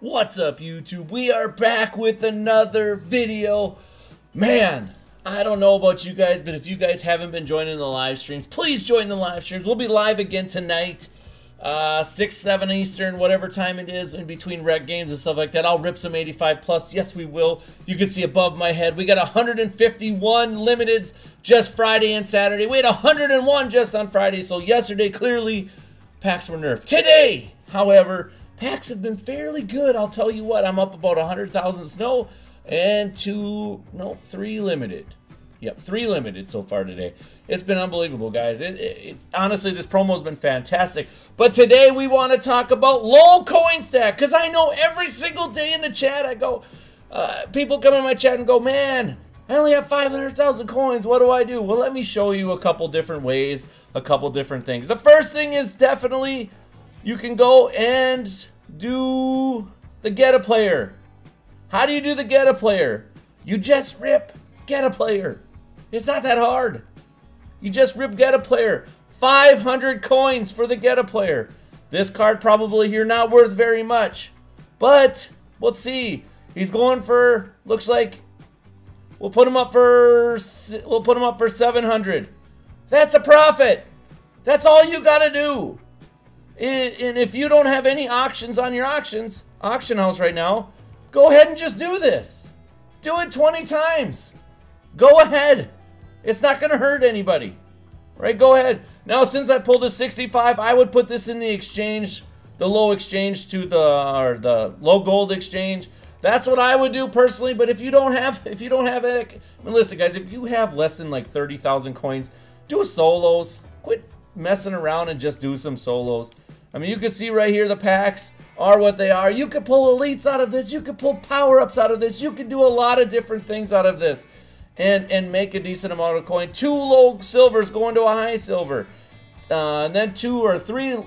What's up, YouTube? We are back with another video. Man, I don't know about you guys, but if you guys haven't been joining the live streams, please join the live streams. We'll be live again tonight, 6, 7 Eastern, whatever time it is, in between rec games and stuff like that. I'll rip some 85 plus. Yes, we will. You can see above my head, we got 151 limiteds just Friday and Saturday. We had 101 just on Friday, so yesterday, clearly, packs were nerfed. Today, however, packs have been fairly good. I'll tell you what, I'm up about 100,000 snow and 3 limited. Yep, 3 limited so far today. It's been unbelievable, guys. It's honestly, this promo's been fantastic. But today we want to talk about low coin stack, because I know every single day in the chat I go, people come in my chat and go, man, I only have 500,000 coins. What do I do? Well, let me show you a couple different ways, a couple different things. The first thing is definitely you can go and do the get a player. How do you do the get a player? You just rip get a player. It's not that hard. You just rip get a player. 500 coins for the get a player. This card probably here not worth very much, but let's see. He's going for, looks like we'll put him up for 700. That's a profit. That's all you got to do. And if you don't have any auctions on your auction house right now, go ahead and just do this. Do it 20 times. Go ahead. It's not going to hurt anybody. Right? Go ahead. Now, since I pulled a 65, I would put this in the exchange, the low exchange to the low gold exchange. That's what I would do personally. But if you don't have it, I mean, listen, guys, if you have less than like 30,000 coins, do solos. Quit messing around and just do some solos. I mean, you can see right here the packs are what they are. You can pull elites out of this. You can pull power-ups out of this. You can do a lot of different things out of this and make a decent amount of coin. 2 low silvers going to a high silver. And then 2 or 3,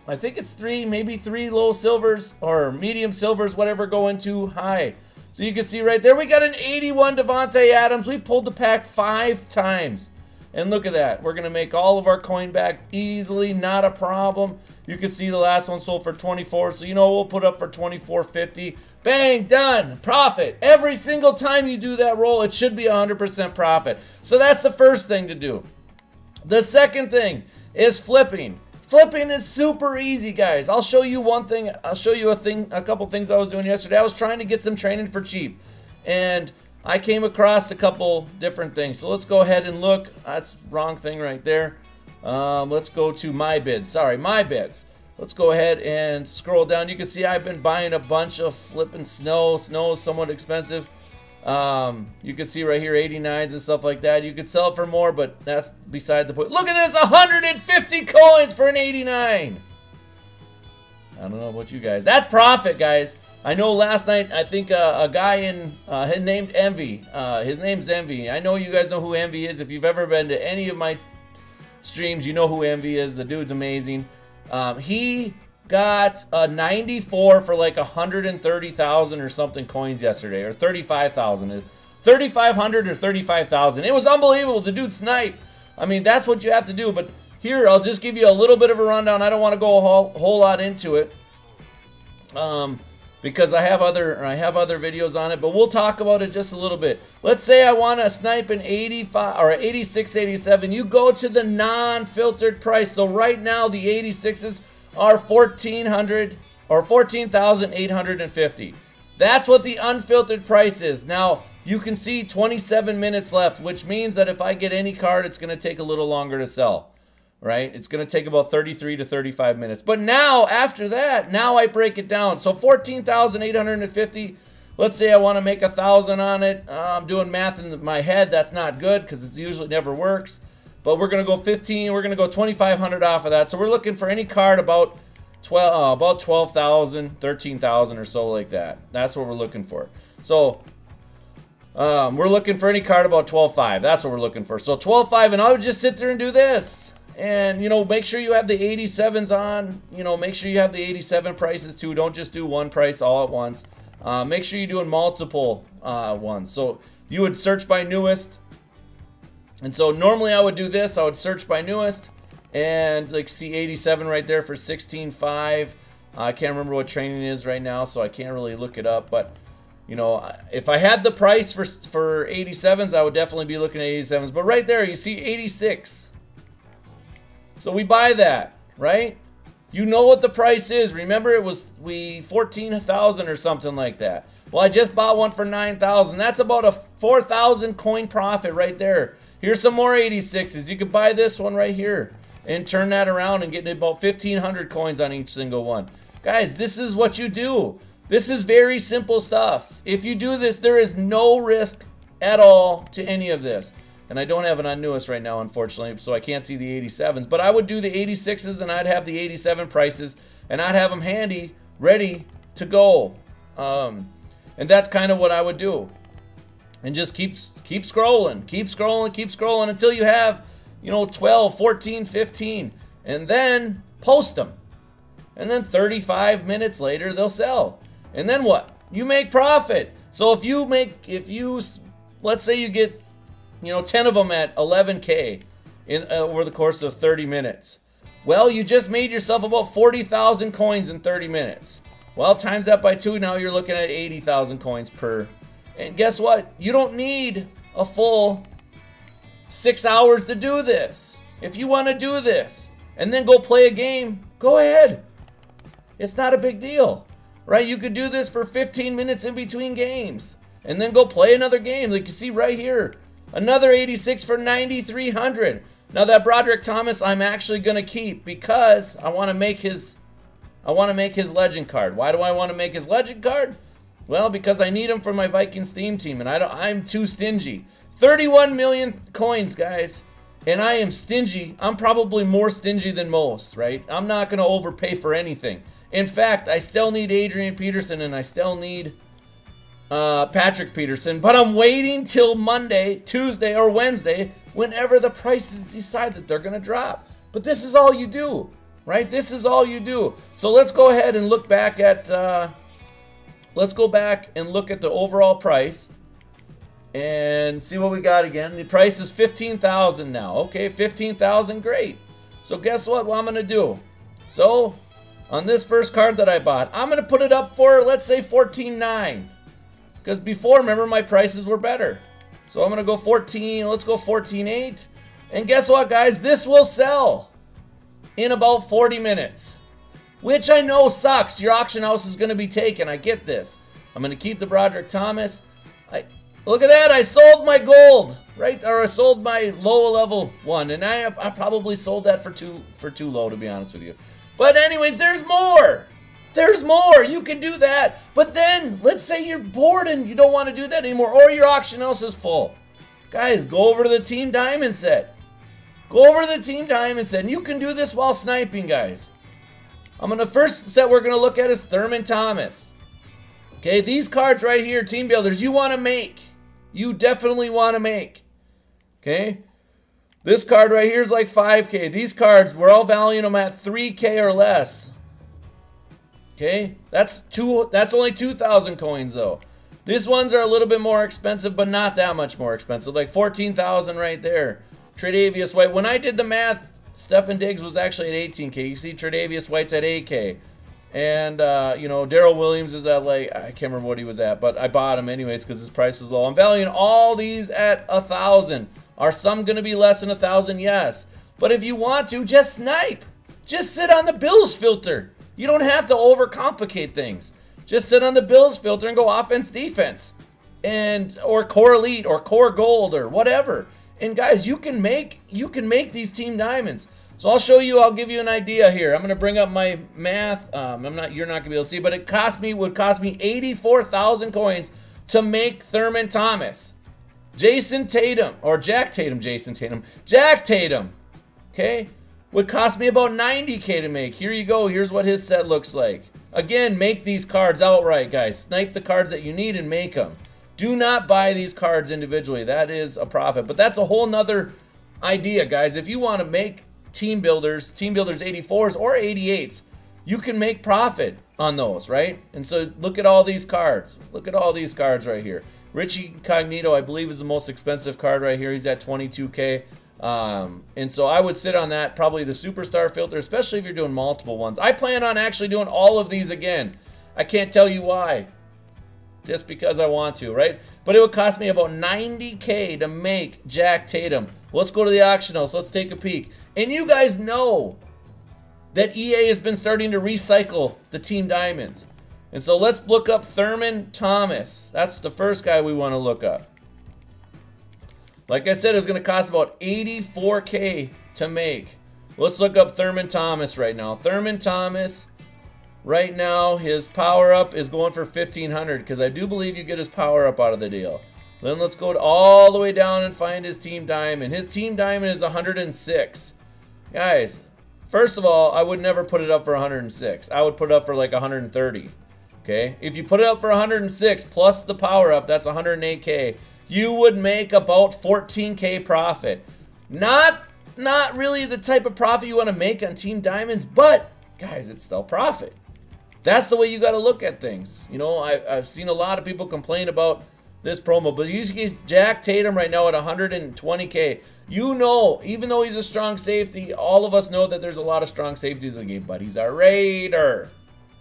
I think it's 3, maybe 3 low silvers or medium silvers, whatever, going to high. So you can see right there, we got an 81 Davante Adams. We've pulled the pack 5 times. And look at that. We're going to make all of our coin back easily, not a problem. You can see the last one sold for 24, so you know we'll put up for 24.50. Bang, done. Profit. Every single time you do that roll, it should be 100% profit. So that's the first thing to do. The second thing is flipping. Flipping is super easy, guys. I'll show you one thing. I'll show you a couple things I was doing yesterday. I was trying to get some training for cheap, and I came across a couple different things. So let's go ahead and look. That's the wrong thing right there. Let's go to my bids. Sorry, my bids. Let's go ahead and scroll down. You can see I've been buying a bunch of flipping snow. Snow is somewhat expensive. You can see right here 89s and stuff like that. You could sell it for more, but that's beside the point. Look at this, 150 coins for an 89. I don't know about you guys. That's profit, guys. I know last night, I think a guy named Envy. His name's Envy. I know you guys know who Envy is. If you've ever been to any of my streams, you know who Envy is. The dude's amazing. He got a 94 for like 130,000 or something coins yesterday, or 35,000. 3,500 or 35,000. It was unbelievable. The dude sniped. I mean, that's what you have to do. But here, I'll just give you a little bit of a rundown. I don't want to go a whole lot into it. Because I have other videos on it, but we'll talk about it just a little bit. Let's say I want to snipe an 85 or 86, 87. You go to the non-filtered price. So right now the 86s are 1,400 or 14,850. That's what the unfiltered price is. Now you can see 27 minutes left, which means that if I get any card, it's going to take a little longer to sell. Right? It's going to take about 33 to 35 minutes. But now, after that, now I break it down. So 14,850. Let's say I want to make 1,000 on it. I'm doing math in my head. That's not good because it usually never works. But we're going to go 15. We're going to go 2,500 off of that. So we're looking for any card about 12,000, 13,000 or so like that. That's what we're looking for. So we're looking for any card about 12.5. That's what we're looking for. So 12.5, and I would just sit there and do this. And, you know, make sure you have the 87s on. You know, make sure you have the 87 prices too. Don't just do one price all at once. Make sure you're doing multiple ones. So you would search by newest. And so normally I would do this. I would search by newest. And like see 87 right there for 16.5. I can't remember what training is right now, so I can't really look it up. But, you know, if I had the price for 87s, I would definitely be looking at 87s. But right there, you see 86. So we buy that, right? You know what the price is. Remember, it was 14,000 or something like that. Well, I just bought one for 9,000. That's about a 4,000 coin profit right there. Here's some more 86s. You could buy this one right here and turn that around and get about 1,500 coins on each single one. Guys, this is what you do. This is very simple stuff. If you do this, there is no risk at all to any of this. And I don't have it on newest right now, unfortunately, so I can't see the 87s. But I would do the 86s, and I'd have the 87 prices, and I'd have them handy, ready to go. And that's kind of what I would do. And just keep scrolling, keep scrolling, keep scrolling until you have, you know, 12, 14, 15. And then post them. And then 35 minutes later, they'll sell. And then what? You make profit. So if you, let's say you get, you know, 10 of them at 11K over the course of 30 minutes. Well, you just made yourself about 40,000 coins in 30 minutes. Well, times that by 2, now you're looking at 80,000 coins per. And guess what? You don't need a full 6 hours to do this. If you want to do this and then go play a game, go ahead. It's not a big deal, right? You could do this for 15 minutes in between games and then go play another game. Like you see right here, another 86 for 9,300. Now that Broderick Thomas, I'm actually going to keep because I want to make his legend card. Why do I want to make his legend card? Well, because I need him for my Vikings theme team, and I'm too stingy. 31 million coins, guys, and I am stingy. I'm probably more stingy than most, right? I'm not going to overpay for anything. In fact, I still need Adrian Peterson, and I still need Patrick Peterson, but I'm waiting till Monday, Tuesday, or Wednesday, whenever the prices decide that they're going to drop. But this is all you do. Right? This is all you do. So let's go ahead and look back at, let's go back and look at the overall price and see what we got again. The price is 15,000 now. Okay, 15,000, great. So guess what I'm going to do? So on this first card that I bought, I'm going to put it up for, let's say, 14.9. Because before, remember, my prices were better. So I'm going to go 14, let's go 14.8. And guess what, guys? This will sell in about 40 minutes, which I know sucks. Your auction house is going to be taken. I get this. I'm going to keep the Broderick Thomas. Look at that. I sold my gold, right? Or I sold my low level one, and I probably sold that for too low, to be honest with you. But anyways, there's more. There's more. You can do that. But then, let's say you're bored and you don't want to do that anymore, or your auction house is full. Guys, go over to the Team Diamond set. Go over to the Team Diamond set, and you can do this while sniping, guys. The first set we're going to look at is Thurman Thomas. Okay, these cards right here, team builders, you want to make. You definitely want to make. Okay? This card right here is like 5K. These cards, we're all valuing them at 3K or less. Okay? That's only 2,000 coins, though. These ones are a little bit more expensive, but not that much more expensive. Like 14,000 right there. Tre'Davious White. When I did the math, Stefan Diggs was actually at 18K. You see Tre'Davious White's at 8K. And, you know, Darrell Williams is at, like, I can't remember what he was at, but I bought him anyways because his price was low. I'm valuing all these at 1,000. Are some going to be less than 1,000? Yes. But if you want to, just snipe. Just sit on the Bills filter. You don't have to overcomplicate things. Just sit on the Bills filter and go offense, defense. Or core elite or core gold or whatever. And guys, you can make these Team Diamonds. So I'll show you, I'll give you an idea here. I'm going to bring up my math. You're not going to be able to see, but it would cost me 84,000 coins to make Thurman Thomas. Jack Tatum, okay, would cost me about 90K to make. Here you go. Here's what his set looks like. Again, make these cards outright, guys. Snipe the cards that you need and make them. Do not buy these cards individually. That is a profit. But that's a whole nother idea, guys. If you want to make team builders 84s or 88s, you can make profit on those, right? And so look at all these cards. Look at all these cards right here. Richie Cognito, I believe, is the most expensive card right here. He's at 22K. And so I would sit on that, probably the superstar filter, especially if you're doing multiple ones. I plan on actually doing all of these again. I can't tell you why. Just because I want to, right? But it would cost me about $90K to make Jack Tatum. Let's go to the auction house. Let's take a peek. And you guys know that EA has been starting to recycle the team diamonds. And so let's look up Thurman Thomas. That's the first guy we want to look up. Like I said, it's going to cost about $84K to make. Let's look up Thurman Thomas right now. Thurman Thomas, right now, his power-up is going for $1,500 because I do believe you get his power-up out of the deal. Then let's go all the way down and find his team diamond. His team diamond is 106. Guys, first of all, I would never put it up for 106. I would put it up for like 130. Okay? If you put it up for 106 plus the power-up, that's 108K. You would make about 14K profit. Not really the type of profit you want to make on team diamonds, but guys, it's still profit. That's the way you got to look at things. You know, I've seen a lot of people complain about this promo, but you see Jack Tatum right now at 120K. You know, even though he's a strong safety, all of us know that there's a lot of strong safeties in the game, but he's a Raider.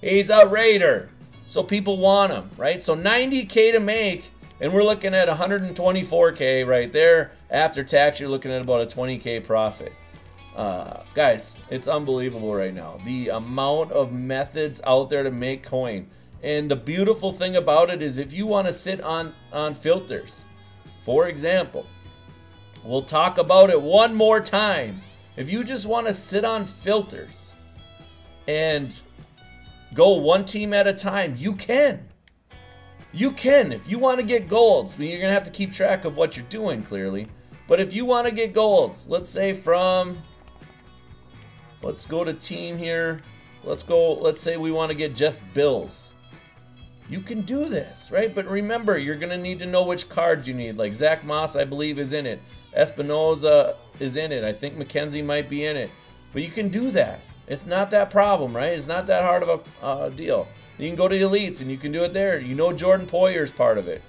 He's a Raider. So people want him, right? So 90K to make. And we're looking at 124K right there. After tax, you're looking at about a 20K profit. Guys, it's unbelievable right now. The amount of methods out there to make coin. And the beautiful thing about it is if you want to sit on filters, for example, we'll talk about it one more time. If you just want to sit on filters and go one team at a time, you can. You can. If you want to get golds, I mean, you're going to have to keep track of what you're doing, clearly. But if you want to get golds, let's say let's go to team here. Let's say we want to get just Bills. You can do this, right? But remember, you're going to need to know which cards you need. Like Zach Moss, I believe, is in it. Espinoza is in it. I think McKenzie might be in it. But you can do that. It's not that problem, right? It's not that hard of a deal. You can go to Elites and you can do it there. You know Jordan Poyer's part of it.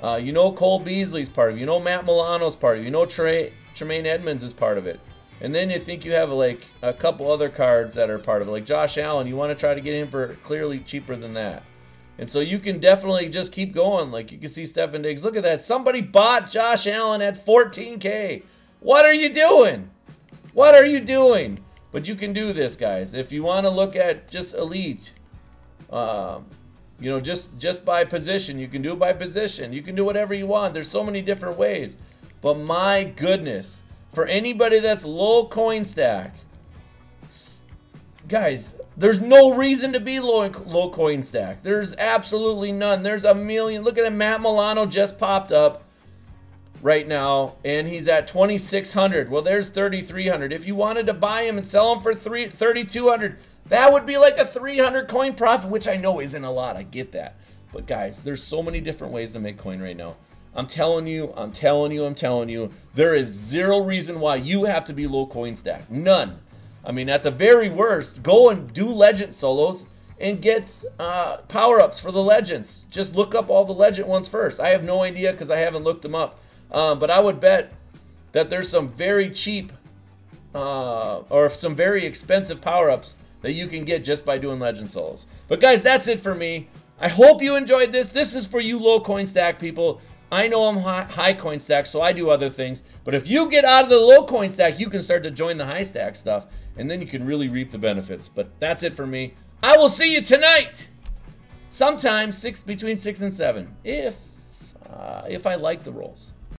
You know Cole Beasley's part of it. You know Matt Milano's part of it. You know Tremaine Edmonds is part of it. And then you think you have like a couple other cards that are part of it. Like Josh Allen, you want to try to get him for clearly cheaper than that. And so you can definitely just keep going. Like you can see Stefan Diggs. Look at that. Somebody bought Josh Allen at 14K. What are you doing? What are you doing? But you can do this, guys. If you want to look at just Elite, you know, just by position. You can do it by position. You can do whatever you want. There's so many different ways. But my goodness, for anybody that's low coin stack, guys, there's no reason to be low coin stack. There's absolutely none. There's a million. Look at that. Matt Milano just popped up right now, and he's at 2,600. Well, there's 3,300. If you wanted to buy him and sell him for 3,200, that would be like a 300 coin profit, which I know isn't a lot. I get that. But guys, there's so many different ways to make coin right now. I'm telling you, there is zero reason why you have to be low coin stack. None. I mean, at the very worst, go and do legend solos and get power-ups for the legends. Just look up all the legend ones first. I have no idea because I haven't looked them up. But I would bet that there's some very cheap or some very expensive power-ups that you can get just by doing legend solos. But guys, that's it for me. I hope you enjoyed this. This is for you low coin stack people. I know I'm high coin stack, so I do other things. But if you get out of the low coin stack, you can start to join the high stack stuff, and then you can really reap the benefits. But that's it for me. I will see you tonight. Sometime between 6 and 7, if I like the rolls.